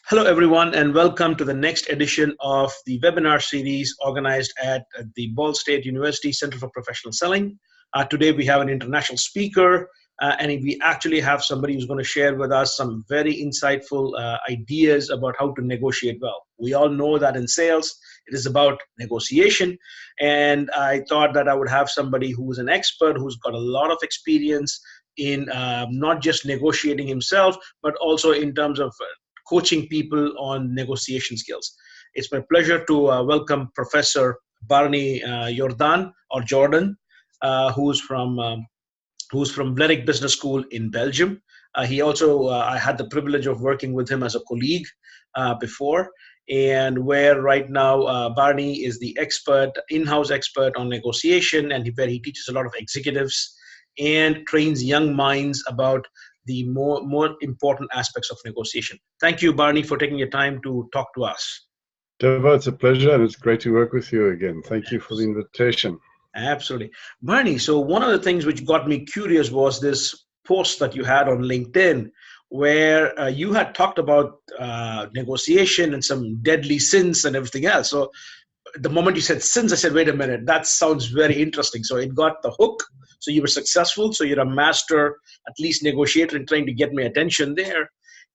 Hello, everyone, and welcome to the next edition of the webinar series organized at the Ball State University Center for Professional Selling. Today, we have an international speaker, and we actually have somebody who's going to share with us some very insightful ideas about how to negotiate well. We all know that in sales, it is about negotiation, and I thought that I would have somebody who's an expert, who's got a lot of experience in not just negotiating himself, but also in terms of coaching people on negotiation skills. It's my pleasure to welcome Professor Barney Jordaan, who's from Vlerick Business School in Belgium. He also, I had the privilege of working with him as a colleague before, and where right now Barney is the in-house expert on negotiation, and where he teaches a lot of executives and trains young minds about the more important aspects of negotiation. Thank you, Barney, for taking your time to talk to us. Deva, it's a pleasure, and it's great to work with you again. Thank you for the invitation. Absolutely. Barney, so one of the things which got me curious was this post that you had on LinkedIn, where you had talked about negotiation and some deadly sins and everything else. So the moment you said sins, I said, wait a minute, that sounds very interesting. So it got the hook. So you were successful. So you're a master, at least negotiator, in trying to get my attention there.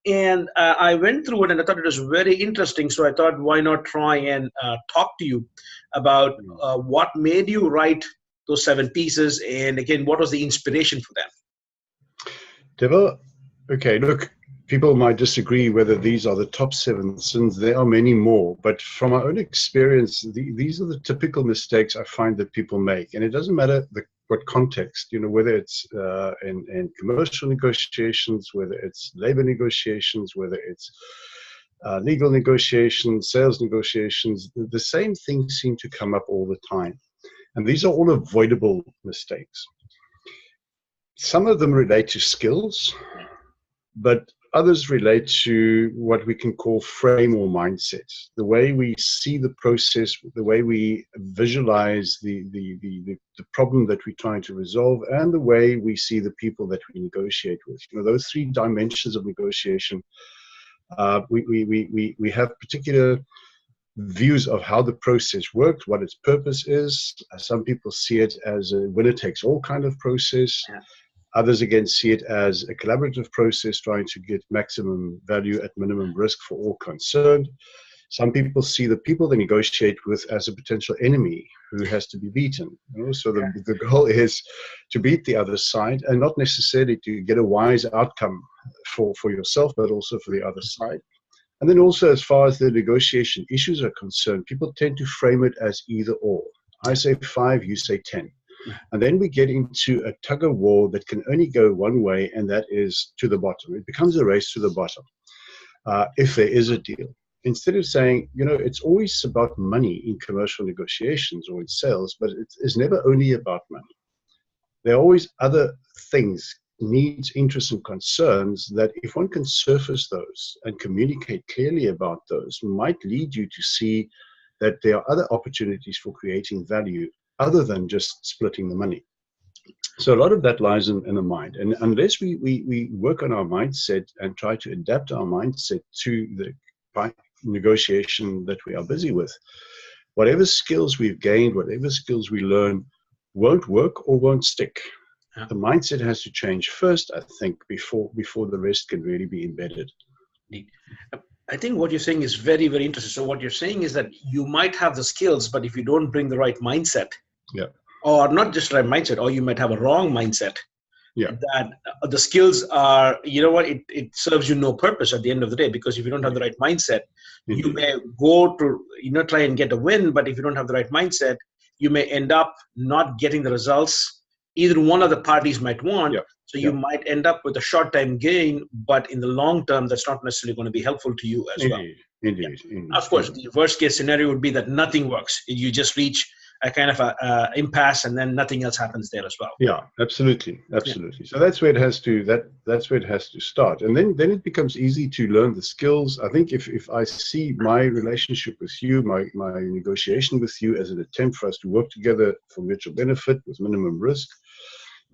And I went through it and I thought it was very interesting. So I thought, why not try and talk to you about what made you write those 7 pieces? And again, what was the inspiration for them? Deva, okay, look, people might disagree whether these are the top 7 sins. There are many more, but from my own experience, these are the typical mistakes I find that people make. And it doesn't matter what context, whether it's in commercial negotiations, whether it's labor negotiations, whether it's legal negotiations, sales negotiations, the same things seem to come up all the time. And these are all avoidable mistakes. Some of them relate to skills, but others relate to what we can call frame or mindset, the way we see the process, the way we visualize the problem that we're trying to resolve, and the way we see the people that we negotiate with. Those 3 dimensions of negotiation, we have particular views of how the process works, what its purpose is. Some people see it as a winner-takes-all kind of process. Yeah. Others, again, see it as a collaborative process trying to get maximum value at minimum risk for all concerned. Some people see the people they negotiate with as a potential enemy who has to be beaten. So the goal is to beat the other side, and not necessarily to get a wise outcome for yourself, but also for the other side. And then also, as far as the negotiation issues are concerned, people tend to frame it as either or. I say 5, you say 10. And then we get into a tug of war that can only go one way, and that is to the bottom. It becomes a race to the bottom if there is a deal. Instead of saying, it's always about money in commercial negotiations or in sales, but it is never only about money. There are always other things, needs, interests, and concerns that if one can surface those and communicate clearly about those, might lead you to see that there are other opportunities for creating value other than just splitting the money. So a lot of that lies in the mind. And unless we work on our mindset and try to adapt our mindset to the negotiation that we are busy with, whatever skills we've gained, whatever skills we learn, won't work or won't stick. Yeah. The mindset has to change first, I think, before the rest can really be embedded. I think what you're saying is very, very interesting. So what you're saying is that you might have the skills, but if you don't bring the right mindset, or not just right mindset, or you might have a wrong mindset, that the skills are, it serves you no purpose at the end of the day, because if you don't have the right mindset, you may go to, try and get a win, but if you don't have the right mindset, you may end up not getting the results either one of the parties might want. So you might end up with a short-term gain, but in the long term, that's not necessarily going to be helpful to you as well. Indeed. Of course, the worst-case scenario would be that nothing works. You just reach a kind of a impasse, and then nothing else happens there as well. Yeah, absolutely. So that's where it has to that's where it has to start, and then it becomes easy to learn the skills. I think if I see my relationship with you, my negotiation with you as an attempt for us to work together for mutual benefit with minimum risk,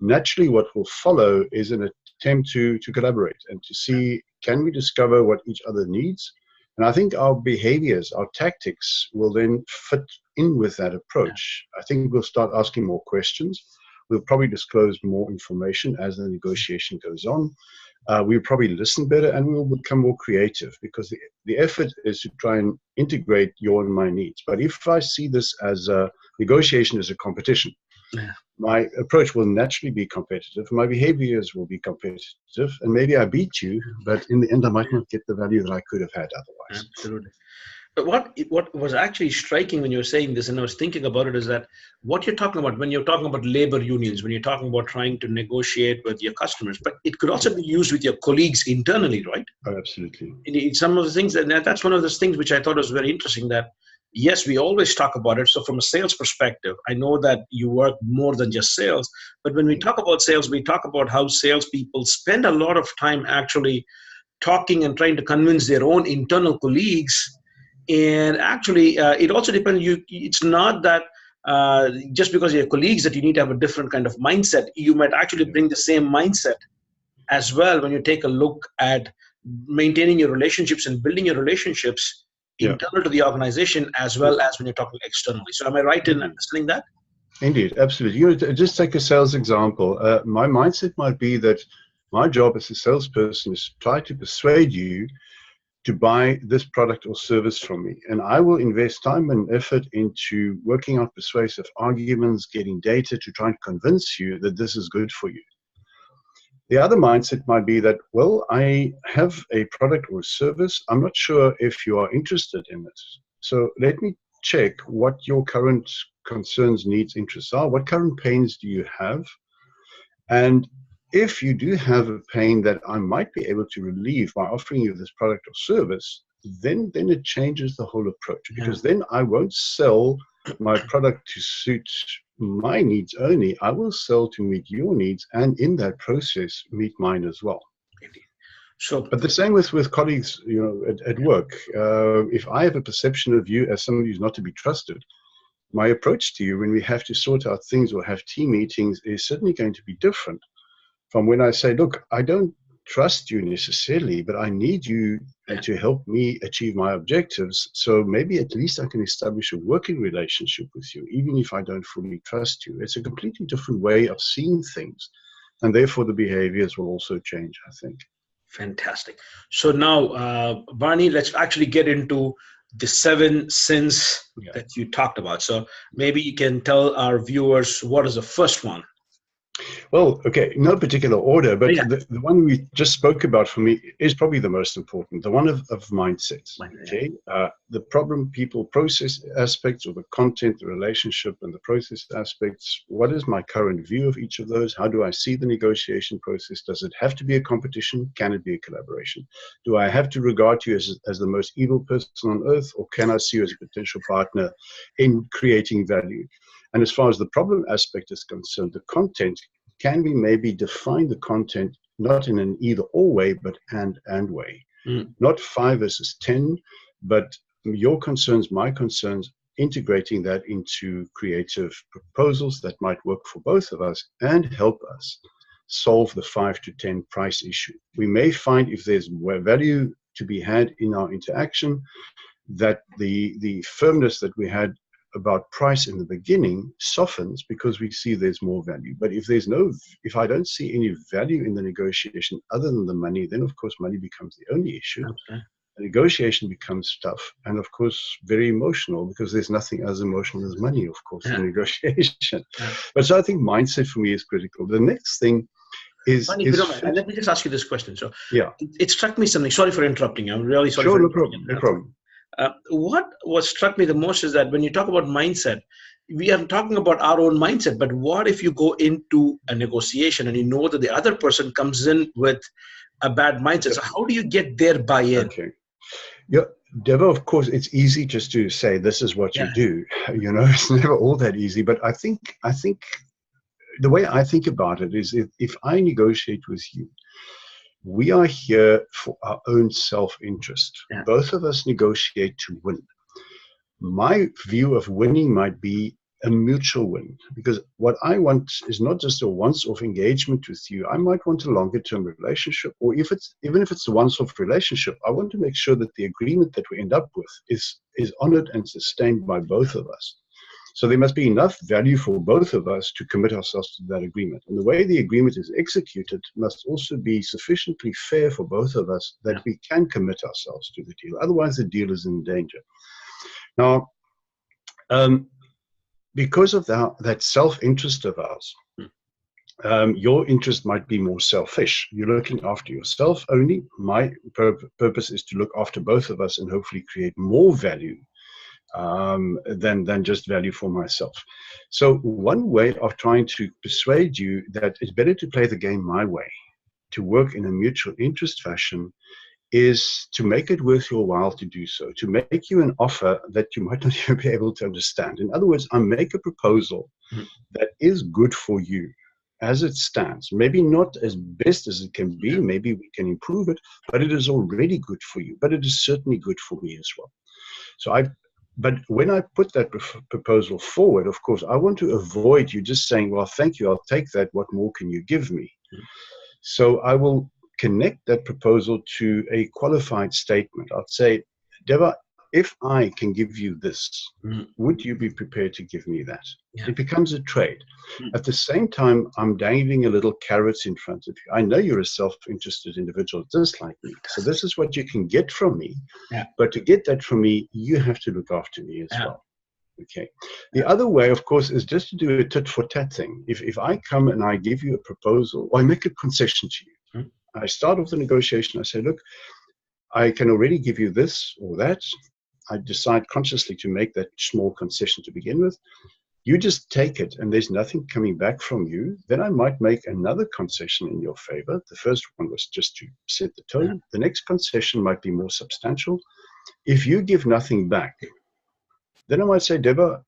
naturally what will follow is an attempt to collaborate and to see, can we discover what each other needs, And I think our behaviors, our tactics will then fit in with that approach. I think we'll start asking more questions. We'll probably disclose more information as the negotiation goes on. We'll probably listen better, and we'll become more creative, because the effort is to try and integrate your and my needs. But if I see this as a negotiation as a competition, my approach will naturally be competitive. My behaviors will be competitive, and maybe I beat you, but in the end, I might not get the value that I could have had otherwise. Absolutely. But what was actually striking when you were saying this, and I was thinking about it, is that what you're talking about when you're talking about labor unions, when you're talking about trying to negotiate with your customers, but it could also be used with your colleagues internally, right? Oh, absolutely. Some of the things, and that's one of those things which I thought was very interesting, that yes, we always talk about it. So from a sales perspective, I know that you work more than just sales, but when we talk about sales, we talk about how salespeople spend a lot of time actually talking and trying to convince their own internal colleagues. And actually, it also depends. It's not that just because you're colleagues that you need to have a different kind of mindset. You might actually bring the same mindset as well when you take a look at maintaining your relationships and building your relationships internal to the organization, as well as when you're talking externally. So am I right in understanding that? Indeed, absolutely. You know, just take a sales example. My mindset might be that my job as a salesperson is to try to persuade you to buy this product or service from me. And I will invest time and effort into working out persuasive arguments, getting data to try and convince you that this is good for you. The other mindset might be that, well, I have a product or service. I'm not sure if you are interested in it. So let me check what your current concerns, needs, interests are. What current pains do you have? And if you do have a pain that I might be able to relieve by offering you this product or service, then it changes the whole approach, because then I won't sell my product to suit my needs only. I will sell to meet your needs, and in that process, meet mine as well. So, but the same with colleagues, you know, at work. If I have a perception of you as somebody who's not to be trusted, my approach to you when we have to sort out things or have team meetings is certainly going to be different from when I say, look, I don't trust you necessarily, but I need you to help me achieve my objectives. So maybe at least I can establish a working relationship with you, even if I don't fully trust you. It's a completely different way of seeing things. And therefore, the behaviors will also change, I think. Fantastic. So now, Barney, let's actually get into the 7 sins that you talked about. So maybe you can tell our viewers, what is the first one? Well, okay, no particular order, but the one we just spoke about for me is probably the most important, the one of mindsets. Okay, the problem, people, process aspects, or the content, the relationship, and the process aspects. What is my current view of each of those? How do I see the negotiation process? Does it have to be a competition? Can it be a collaboration? Do I have to regard you as the most evil person on earth, or can I see you as a potential partner in creating value? And as far as the problem aspect is concerned, the content, can we maybe define the content not in an either-or way, but and way? Not 5 versus 10, but your concerns, my concerns, integrating that into creative proposals that might work for both of us and help us solve the 5 to 10 price issue. We may find, if there's more value to be had in our interaction, that the firmness that we had about price in the beginning softens because we see there's more value. But if I don't see any value in the negotiation other than the money, then of course money becomes the only issue. Okay. The negotiation becomes tough and of course very emotional, because there's nothing as emotional as money, of course, in negotiation. But so I think mindset for me is critical. The next thing is let me just ask you this question. So it struck me something. Sorry for interrupting. I'm really sorry. Sure, no problem. What struck me the most is that when you talk about mindset, we are talking about our own mindset, but what if you go into a negotiation and you know that the other person comes in with a bad mindset? So how do you get their buy-in? Okay. Yeah, Deva, of course, it's easy just to say this is what you do. You know, it's never all that easy. But I think the way I think about it is, if I negotiate with you, we are here for our own self-interest. Both of us negotiate to win. My view of winning might be a mutual win, because what I want is not just a once-off engagement with you. I might want a longer-term relationship, or even if it's a once-off relationship, I want to make sure that the agreement that we end up with is honored and sustained by both of us. So there must be enough value for both of us to commit ourselves to that agreement. And the way the agreement is executed must also be sufficiently fair for both of us that we can commit ourselves to the deal. Otherwise, the deal is in danger. Now, because of that self-interest of ours, your interest might be more selfish. You're looking after yourself only. My purpose is to look after both of us and hopefully create more value than just value for myself. So one way of trying to persuade you that it's better to play the game my way, to work in a mutual interest fashion, is to make it worth your while to do so, to make you an offer that you might not even be able to understand. In other words, I make a proposal that is good for you as it stands. Maybe not as best as it can be, maybe we can improve it, but it is already good for you. But it is certainly good for me as well. But when I put that proposal forward, of course, I want to avoid you just saying, well, thank you, I'll take that. What more can you give me? So I will connect that proposal to a qualified statement. I'll say, Deva, if I can give you this, would you be prepared to give me that? It becomes a trade. At the same time, I'm dangling a little carrots in front of you. I know you're a self-interested individual just like me. So this is what you can get from me. But to get that from me, you have to look after me as well. Okay. The other way, of course, is just to do a tit for tat thing. If I come and I give you a proposal, or I make a concession to you, I start off the negotiation, I say, look, I can already give you this or that. I decide consciously to make that small concession to begin with. You just take it and there's nothing coming back from you. Then I might make another concession in your favor. The first one was just to set the tone. The next concession might be more substantial. If you give nothing back, then I might say, Deba,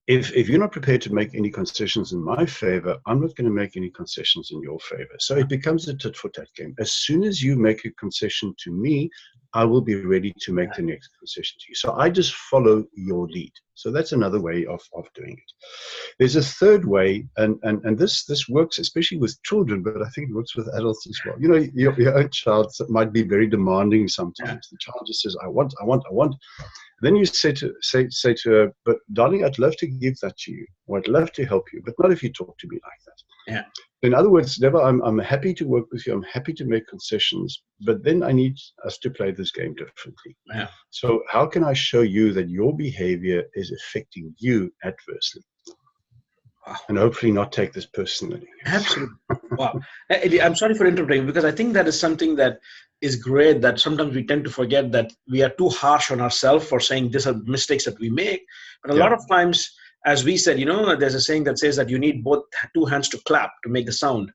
if you're not prepared to make any concessions in my favor, I'm not going to make any concessions in your favor. So it becomes a tit for tat game. As soon as you make a concession to me, I will be ready to make the next concession to you. So I just follow your lead. So that's another way of doing it. There's a third way, and this works especially with children, but I think it works with adults as well. You know, your own child might be very demanding sometimes. The child just says, I want. Then you say to her, but darling, I'd love to give that to you, or I'd love to help you, but not if you talk to me like that. In other words, Deba, I'm happy to work with you. I'm happy to make concessions, but then I need us to play this game differently. So how can I show you that your behavior is affecting you adversely? And hopefully not take this personally. Absolutely. Wow. I'm sorry for interrupting, because I think that is something that is great, that sometimes we tend to forget that we are too harsh on ourselves for saying these are mistakes that we make. But a lot of times, as we said, you know, there's a saying that says that you need both two hands to clap to make the sound.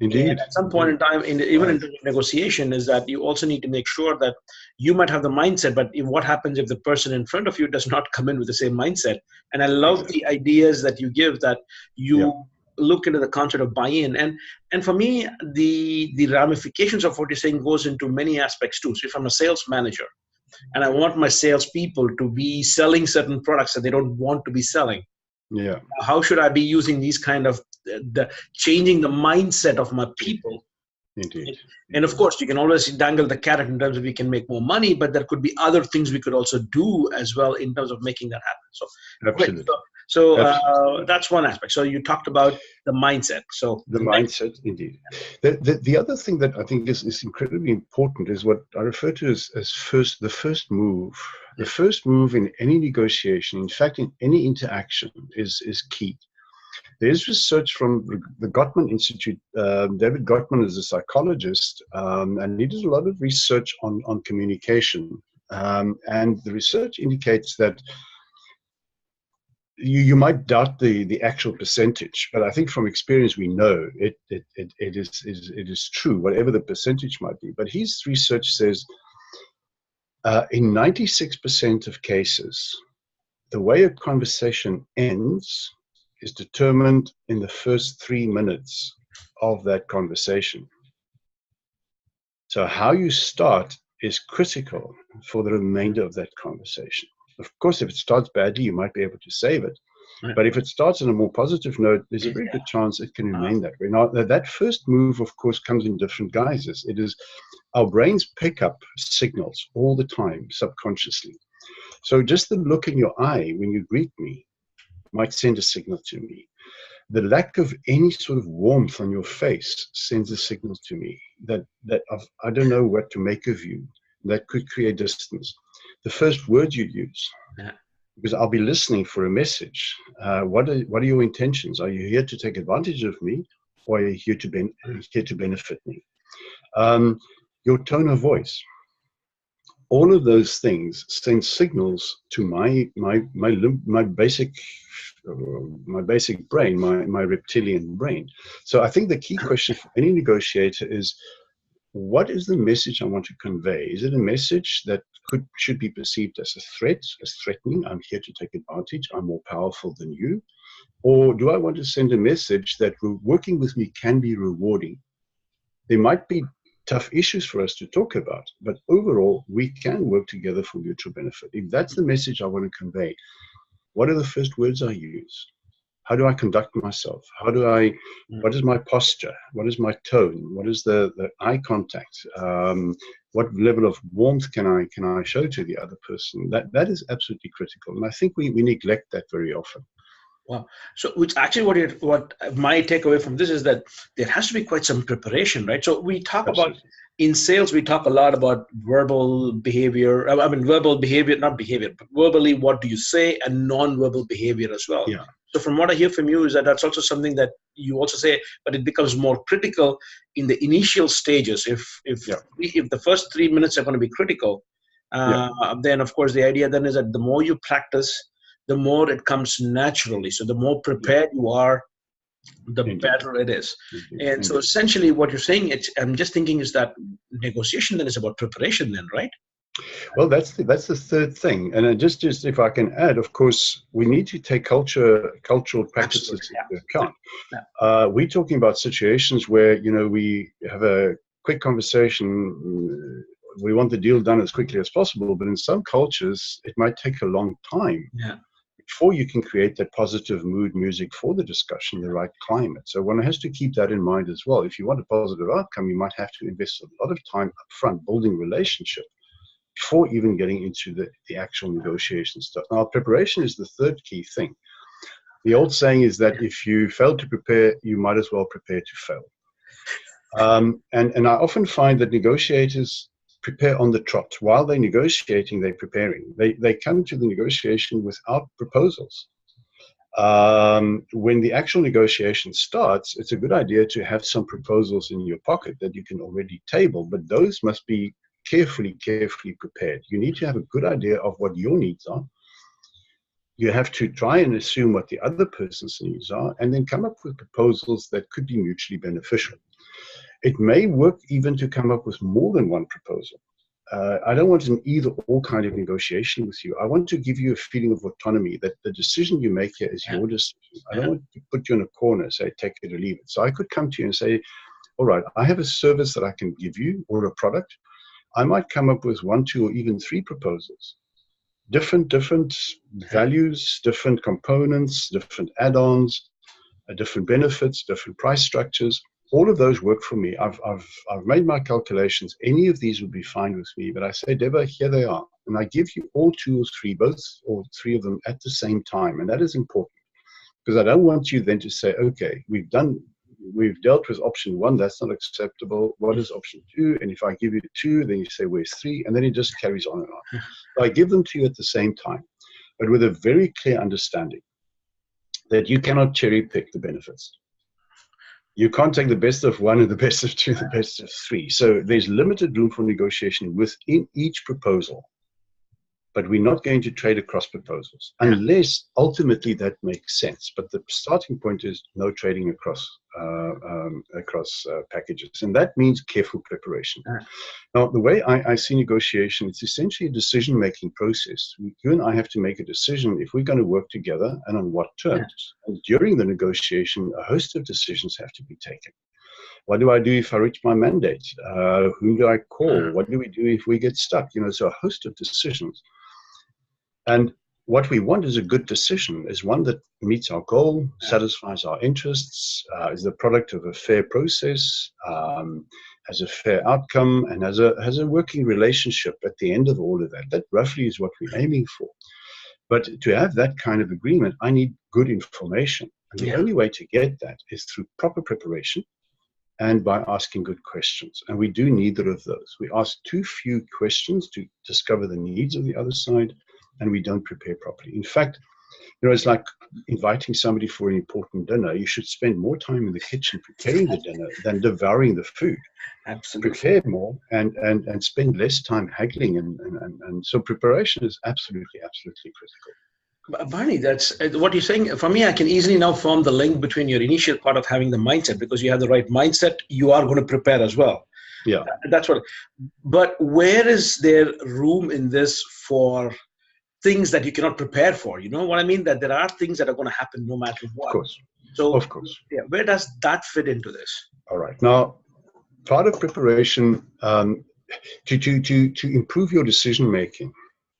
Indeed. And at some point in time, even in negotiation, is that you also need to make sure that you might have the mindset, but what happens if the person in front of you does not come in with the same mindset? And I love the ideas that you give, that you look into the concept of buy-in. And for me, the ramifications of what you're saying goes into many aspects too. So if I'm a sales manager and I want my salespeople to be selling certain products that they don't want to be selling, how should I be using these kind of changing the mindset of my people? Indeed. And of course, you can always dangle the carrot in terms of we can make more money, but there could be other things we could also do as well in terms of making that happen. So, absolutely. So that's one aspect. So you talked about the mindset. So the mindset, indeed. The other thing that I think is incredibly important is what I refer to as the first move. The first move in any negotiation, in fact, in any interaction, is key. There's research from the Gottman Institute. David Gottman is a psychologist, and he does a lot of research on communication. And the research indicates that you might doubt the actual percentage, but I think from experience we know it is true, whatever the percentage might be. But his research says in 96% of cases, the way a conversation ends is determined in the first 3 minutes of that conversation. So how you start is critical for the remainder of that conversation. Of course, if it starts badly, you might be able to save it. Right. But if it starts on a more positive note, there's a very good chance it can remain that way. Now, that first move, of course, comes in different guises. It is our brains pick up signals all the time subconsciously. So just the look in your eye when you greet me might send a signal to me. The lack of any sort of warmth on your face sends a signal to me that I don't know what to make of you. That could create distance. The first word you use, because I'll be listening for a message. What are your intentions? Are you here to take advantage of me, or are you here to benefit me? Your tone of voice. All of those things send signals to my basic brain, my reptilian brain. So I think the key question for any negotiator is, what is the message I want to convey? Is it a message that should be perceived as a threat, as threatening? I'm here to take advantage. I'm more powerful than you. Or do I want to send a message that working with me can be rewarding? There might be tough issues for us to talk about, but overall, we can work together for mutual benefit. If that's the message I want to convey, what are the first words I use? How do I conduct myself? What is my posture? What is my tone? What is the eye contact? What level of warmth can I show to the other person? That is absolutely critical. And I think we neglect that very often. Wow. So, which actually what my takeaway from this is that there has to be quite some preparation, right? So we talk about, in sales, we talk a lot about verbal behavior. I mean, verbal behavior, not behavior, but verbally, what do you say, and non-verbal behavior as well. Yeah. So from what I hear from you is that that's also something that you also say, but it becomes more critical in the initial stages. If the first 3 minutes are going to be critical, then of course the idea then is that the more you practice, the more it comes naturally. So the more prepared you are, the better it is. And so essentially what you're saying, I'm just thinking, is that negotiation then is about preparation then, right? Well, that's the third thing. And just if I can add, of course, we need to take cultural practices into account. We're talking about situations where, we have a quick conversation. We want the deal done as quickly as possible, but in some cultures, it might take a long time before you can create that positive mood music for the discussion, the right climate. So one has to keep that in mind as well. If you want a positive outcome, you might have to invest a lot of time up front building relationship before even getting into the actual negotiation stuff. Now, preparation is the third key thing. The old saying is that if you fail to prepare, you might as well prepare to fail. And I often find that negotiators prepare on the trot. While they're negotiating, they're preparing. They come to the negotiation without proposals. When the actual negotiation starts, it's a good idea to have some proposals in your pocket that you can already table, but those must be carefully prepared. You need to have a good idea of what your needs are. You have to try and assume what the other person's needs are, and then come up with proposals that could be mutually beneficial. It may work even to come up with more than one proposal. I don't want an either-or kind of negotiation with you. I want to give you a feeling of autonomy, that the decision you make here is your decision. I don't want to put you in a corner, say, take it or leave it. So I could come to you and say, all right, I have a service that I can give you, or a product. I might come up with 1, 2, or even 3 proposals. Different values, different components, different add-ons, different benefits, different price structures. All of those work for me. I've made my calculations. Any of these would be fine with me. But I say, Deva, here they are. And I give you all 2 or 3, both or 3 of them at the same time. And that is important, because I don't want you then to say, okay, we've dealt with option 1, that's not acceptable. What is option 2? And if I give you 2, then you say, where's 3? And then it just carries on and on. So I give them to you at the same time, but with a very clear understanding that you cannot cherry pick the benefits. You can't take the best of 1 and the best of 2, the best of 3. So there's limited room for negotiation within each proposal. But we're not going to trade across proposals unless ultimately that makes sense. But the starting point is no trading across packages. And that means careful preparation. Now, the way I see negotiation, it's essentially a decision-making process. You and I have to make a decision if we're going to work together and on what terms. And during the negotiation, a host of decisions have to be taken. What do I do if I reach my mandate? Whom do I call? What do we do if we get stuck? So a host of decisions. And what we want is a good decision, is one that meets our goal, satisfies our interests, is the product of a fair process, has a fair outcome, and has a working relationship at the end of all of that. That roughly is what we're aiming for. But to have that kind of agreement, I need good information. And the only way to get that is through proper preparation and by asking good questions. And we do neither of those. We ask too few questions to discover the needs of the other side, and we don't prepare properly. In fact, it's like inviting somebody for an important dinner. You should spend more time in the kitchen preparing the dinner than devouring the food. Absolutely. Prepare more and spend less time haggling. And so preparation is absolutely critical. Barney, that's what you're saying. For me, I can easily now form the link between your initial part of having the mindset, because you have the right mindset, you are going to prepare as well. Yeah. That's what. But where is there room in this for things that you cannot prepare for? You know what I mean? That there are things that are going to happen no matter what. Of course. So, of course. Yeah. Where does that fit into this? All right. Now, part of preparation to improve your decision making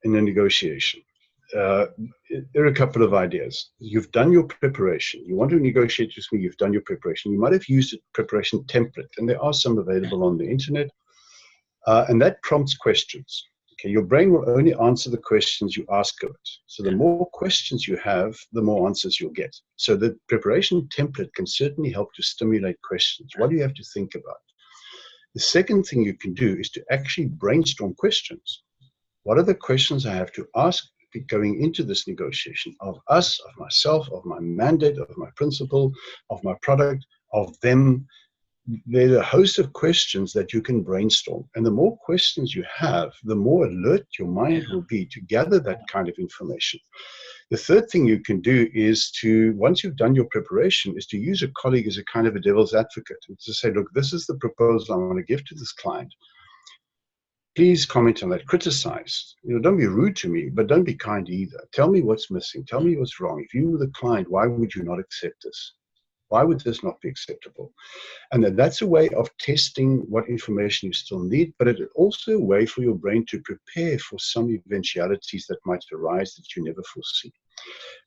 in a negotiation. There are a couple of ideas. You've done your preparation. You want to negotiate with me, you've done your preparation. You might have used a preparation template, and there are some available on the internet, and that prompts questions. Okay, your brain will only answer the questions you ask of it. So the more questions you have, the more answers you'll get. So the preparation template can certainly help to stimulate questions. What do you have to think about? The second thing you can do is to actually brainstorm questions. What are the questions I have to ask going into this negotiation of us, of myself, of my mandate, of my principal, of my product, of them? There's a host of questions that you can brainstorm. And the more questions you have, the more alert your mind will be to gather that kind of information. The third thing you can do is to, once you've done your preparation, is to use a colleague as a kind of a devil's advocate, and to say, look, this is the proposal I want to give to this client. Please comment on that, criticize. Don't be rude to me, but don't be kind either. Tell me what's missing. Tell me what's wrong. If you were the client, why would you not accept this? Why would this not be acceptable? And then that's a way of testing what information you still need, but it's also a way for your brain to prepare for some eventualities that might arise that you never foresee.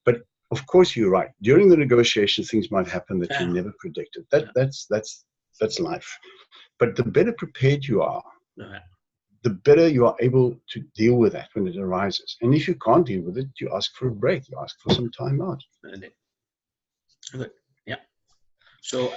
But of course, you're right. During the negotiation, things might happen that you never predicted. That's life. But the better prepared you are, the better you are able to deal with that when it arises. And if you can't deal with it, you ask for a break. You ask for some time out. Good. So,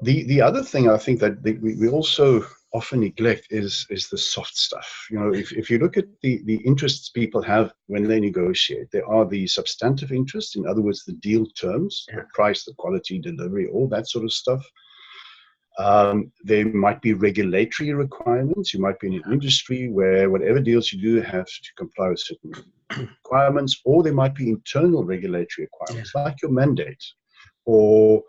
The other thing I think that we also often neglect is the soft stuff. If you look at the interests people have when they negotiate, there are the substantive interests, in other words, the deal terms, the price, the quality, delivery, all that sort of stuff. There might be regulatory requirements. You might be in an industry where whatever deals you do have to comply with certain requirements, or there might be internal regulatory requirements, like your mandate, or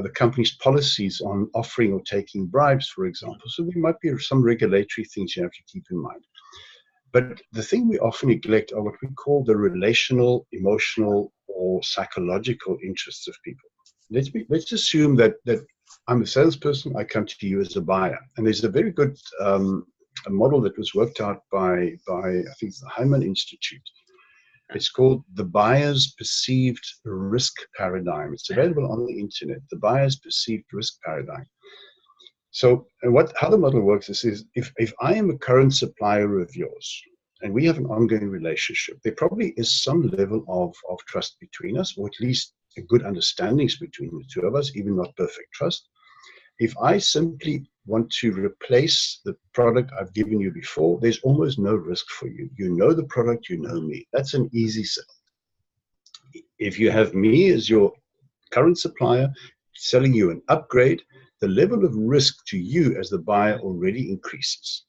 the company's policies on offering or taking bribes, for example. So there might be some regulatory things you have to keep in mind. But the thing we often neglect are what we call the relational, emotional, or psychological interests of people. Let's assume that I'm a salesperson, I come to you as a buyer. And there's a very good a model that was worked out by I think it's the Hyman Institute. It's called the buyer's perceived risk paradigm. It's available on the internet, the buyer's perceived risk paradigm. So how the model works is if I am a current supplier of yours and we have an ongoing relationship, there probably is some level of trust between us, or at least a good understanding between the two of us, even not perfect trust. If I simply want to replace the product I've given you before, there's almost no risk for you. You know the product, you know me. That's an easy sell. If you have me as your current supplier selling you an upgrade, the level of risk to you as the buyer already increases.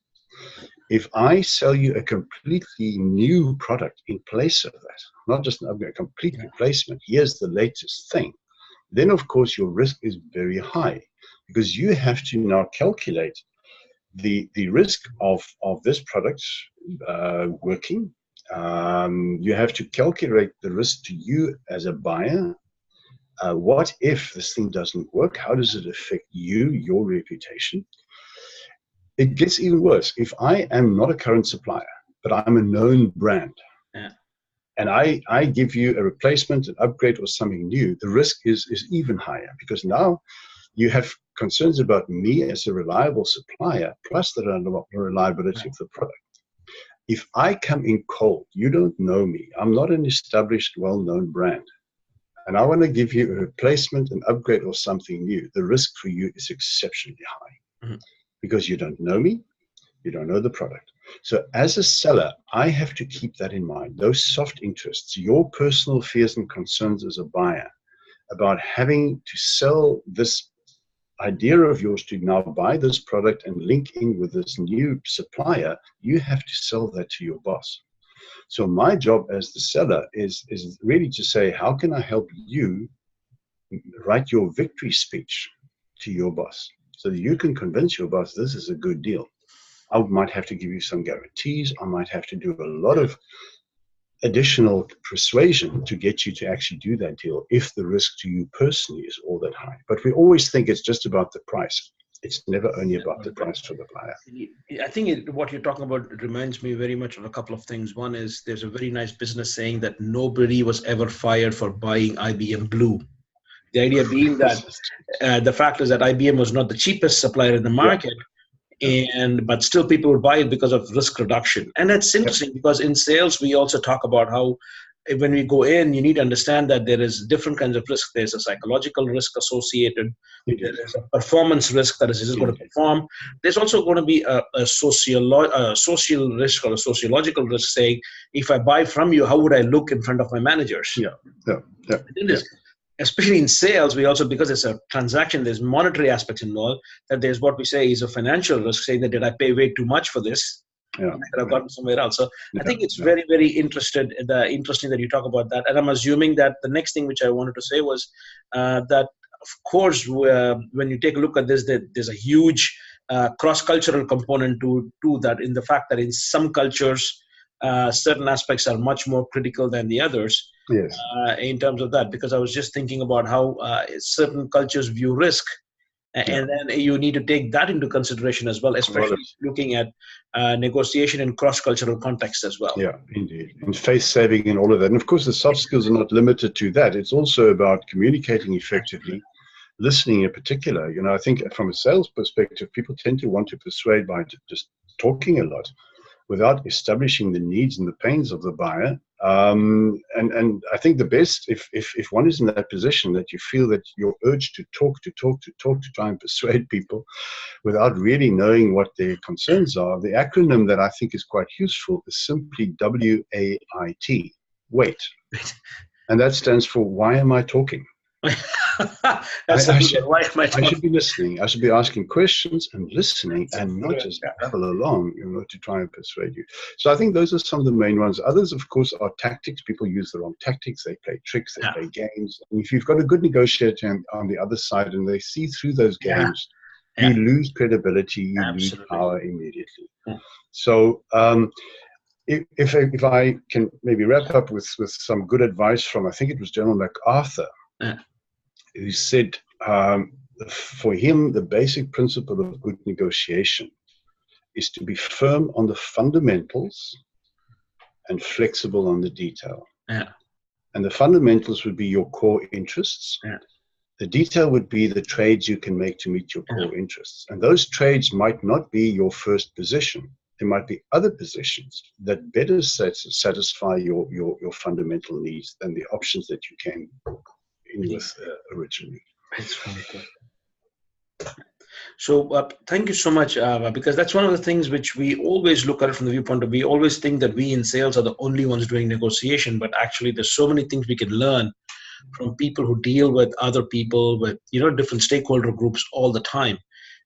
If I sell you a completely new product in place of that, not just an upgrade, a complete replacement, here's the latest thing, then of course your risk is very high, because you have to now calculate the risk of this product working. You have to calculate the risk to you as a buyer. What if this thing doesn't work? How does it affect you, your reputation? It gets even worse. If I am not a current supplier, but I'm a known brand, Yeah. and I give you a replacement, an upgrade, or something new, the risk is even higher, because now you have concerns about me as a reliable supplier, plus the reliability of the product. If I come in cold, you don't know me, I'm not an established, well-known brand, and I want to give you a replacement, an upgrade, or something new, the risk for you is exceptionally high, because you don't know me, you don't know the product. So as a seller, I have to keep that in mind, those soft interests, your personal fears and concerns as a buyer about having to sell this idea of yours to now buy this product and link in with this new supplier. You have to sell that to your boss. So my job as the seller is really to say, how can I help you write your victory speech to your boss so that you can convince your boss this is a good deal. I might have to give you some guarantees. I might have to do a lot of additional persuasion to get you to actually do that deal if the risk to you personally is all that high. But we always think it's just about the price. It's never only about the price for the buyer. I think what you're talking about reminds me very much of a couple of things. One is there's a very nice business saying that nobody was ever fired for buying IBM Blue. The idea being that the fact is that IBM was not the cheapest supplier in the market, but still people would buy it because of risk reduction. And that's interesting because in sales, we also talk about how when we go in, you need to understand that there is different kinds of risk. There's a psychological risk associated. There is a performance risk, that is going to perform. There's also going to be a social risk or a sociological risk, saying, if I buy from you, how would I look in front of my managers? Especially in sales, we also, because it's a transaction, there's monetary aspects involved, that there's what we say is a financial risk, saying that did I pay way too much for this? I could have gotten somewhere else. So I think it's very, very interesting that you talk about that. And I'm assuming that the next thing which I wanted to say was that, of course, when you take a look at this, there's a huge cross-cultural component to that, in the fact that in some cultures, certain aspects are much more critical than the others. Yes. In terms of that, because I was just thinking about how certain cultures view risk, and then you need to take that into consideration as well, especially looking at negotiation in cross-cultural context as well. Yeah, indeed. And face saving and all of that. And of course, the soft skills are not limited to that. It's also about communicating effectively, listening in particular. You know, I think from a sales perspective, people tend to want to persuade by just talking a lot, without establishing the needs and the pains of the buyer. And I think the best, if one is in that position, that you feel that your urge to try and persuade people without really knowing what their concerns are, the acronym that I think is quite useful is simply WAIT, wait. And that stands for, why am I talking? I should be listening. I should be asking questions and listening, and not just babble along, to try and persuade you. So I think those are some of the main ones. Others, of course, are tactics. People use the wrong tactics. They play tricks. They play games. And if you've got a good negotiator on the other side and they see through those games, you lose credibility. You lose power immediately. So if I can maybe wrap up with some good advice from, I think it was General MacArthur, who said, for him, the basic principle of good negotiation is to be firm on the fundamentals and flexible on the detail. And the fundamentals would be your core interests. The detail would be the trades you can make to meet your core interests. And those trades might not be your first position. There might be other positions that better satisfy your fundamental needs than the options that you came in with originally. So thank you so much, because that's one of the things which we always look at it from the viewpoint of, we always think that we in sales are the only ones doing negotiation, but actually there's so many things we can learn from people who deal with other people, with different stakeholder groups all the time.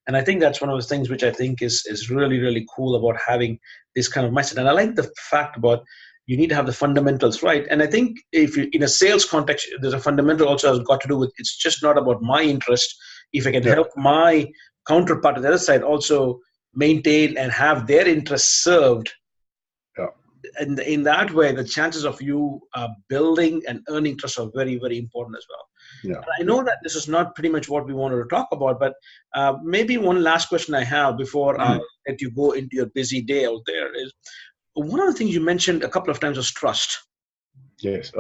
And I think that's one of the things which I think is really, really cool about having this kind of mindset. And I like the fact about you need to have the fundamentals right. And I think if you, in a sales context, there's a fundamental also has got to do with, it's just not about my interest. If I can help my counterpart on the other side also maintain and have their interests served, and in that way, the chances of you building and earning trust are very, very important as well. I know that this is not pretty much what we wanted to talk about, but maybe one last question I have before I let you go into your busy day out there is, one of the things you mentioned a couple of times was trust. Yes.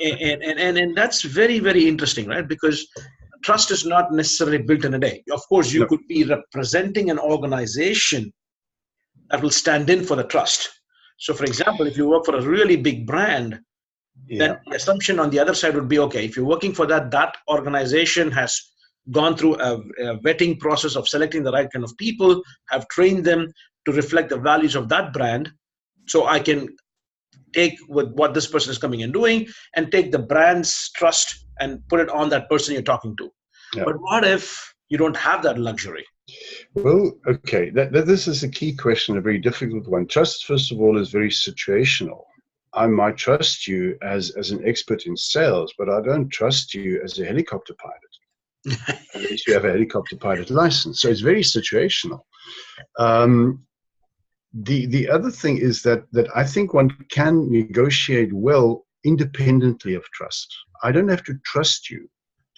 And that's very, very interesting, right? Because trust is not necessarily built in a day. Of course, you could be representing an organization that will stand in for the trust. So, for example, if you work for a really big brand, then the assumption on the other side would be, okay, if you're working for that organization has gone through a vetting process of selecting the right kind of people, have trained them to reflect the values of that brand. So I can take with what this person is coming and doing and take the brand's trust and put it on that person you're talking to. Yeah. But what if you don't have that luxury? Well, okay, this is a key question, a very difficult one. Trust, first of all, is very situational. I might trust you as an expert in sales, but I don't trust you as a helicopter pilot, unless you have a helicopter pilot license. So it's very situational. The other thing is that I think one can negotiate well independently of trust. I don't have to trust you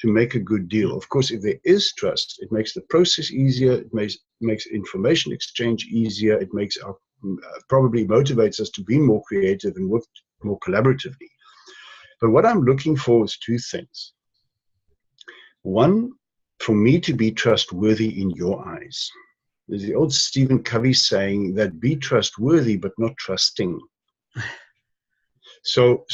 to make a good deal. Of course, if there is trust, it makes the process easier, it makes information exchange easier, it makes our probably motivates us to be more creative and work more collaboratively. But what I'm looking for is two things. One, for me to be trustworthy in your eyes. There's the old Stephen Covey saying that be trustworthy but not trusting. So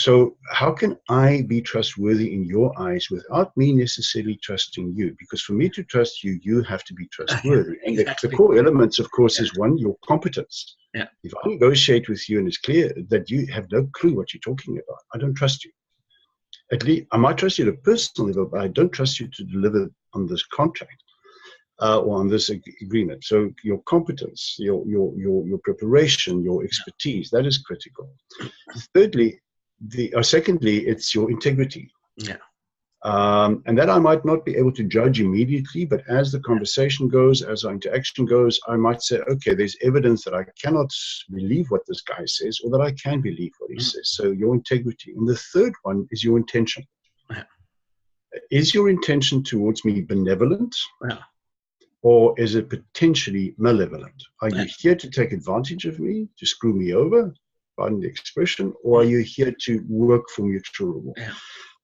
how can I be trustworthy in your eyes without me necessarily trusting you? Because for me to trust you, you have to be trustworthy. And the core elements, of course, is one, your competence. Yeah. If I negotiate with you and it's clear that you have no clue what you're talking about, I don't trust you. At least I might trust you at a personal level, but I don't trust you to deliver on this contract or on this agreement. So your competence, your preparation, your expertise, that is critical. Secondly, it's your integrity. Yeah. And that I might not be able to judge immediately, but as the conversation goes, as our interaction goes, I might say, okay, there's evidence that I cannot believe what this guy says, or that I can believe what he says. So your integrity. And the third one is your intention. Yeah. Is your intention towards me benevolent? Yeah. Or is it potentially malevolent? Are you here to take advantage of me, to screw me over, pardon the expression, or are you here to work for mutual reward? Yeah.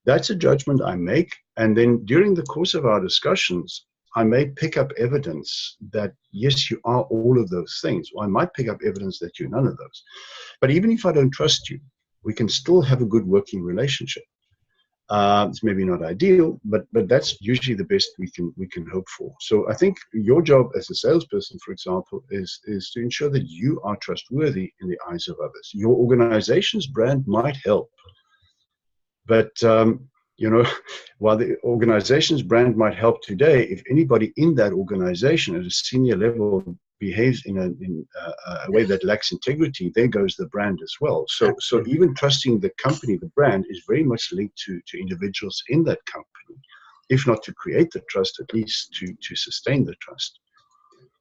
That's a judgment I make, and then during the course of our discussions, I may pick up evidence that, yes, you are all of those things, or I might pick up evidence that you're none of those. But even if I don't trust you, we can still have a good working relationship. It's maybe not ideal, but that's usually the best we can hope for. So I think your job as a salesperson, for example, is to ensure that you are trustworthy in the eyes of others. Your organization's brand might help, but while the organization's brand might help today, if anybody in that organization at a senior level behaves in a way that lacks integrity, there goes the brand as well. So even trusting the company, the brand, is very much linked to individuals in that company, if not to create the trust, at least to sustain the trust.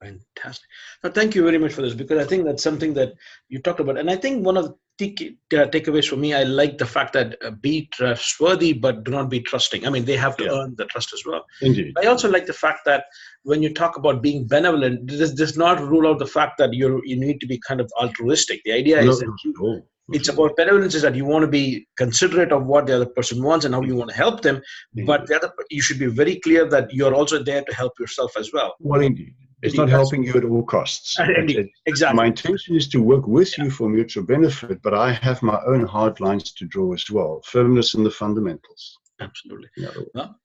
Fantastic. Now, thank you very much for this, because I think that's something that you talked about. And I think one of the takeaways for me, I like the fact that be trustworthy, but do not be trusting. I mean, they have to earn the trust as well. Indeed. I also like the fact that when you talk about being benevolent, this does not rule out the fact that you need to be kind of altruistic. The idea is that it's about benevolence, is that you want to be considerate of what the other person wants and how you want to help them. Indeed. But you should be very clear that you're also there to help yourself as well. Well, indeed. It's not helping you at all costs. Exactly. My intention is to work with you for mutual benefit, but I have my own hard lines to draw as well. Firmness in the fundamentals. Absolutely. Well,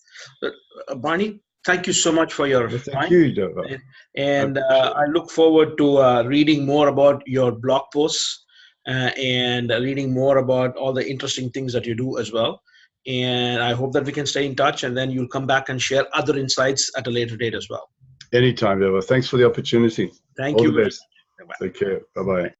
Barney, thank you so much for your time. Thank you, Dova. And I look forward to reading more about your blog posts and reading more about all the interesting things that you do as well. And I hope that we can stay in touch, and then you'll come back and share other insights at a later date as well. Anytime, Dova. Thanks for the opportunity. Thank you. All the best. Take care. Bye-bye.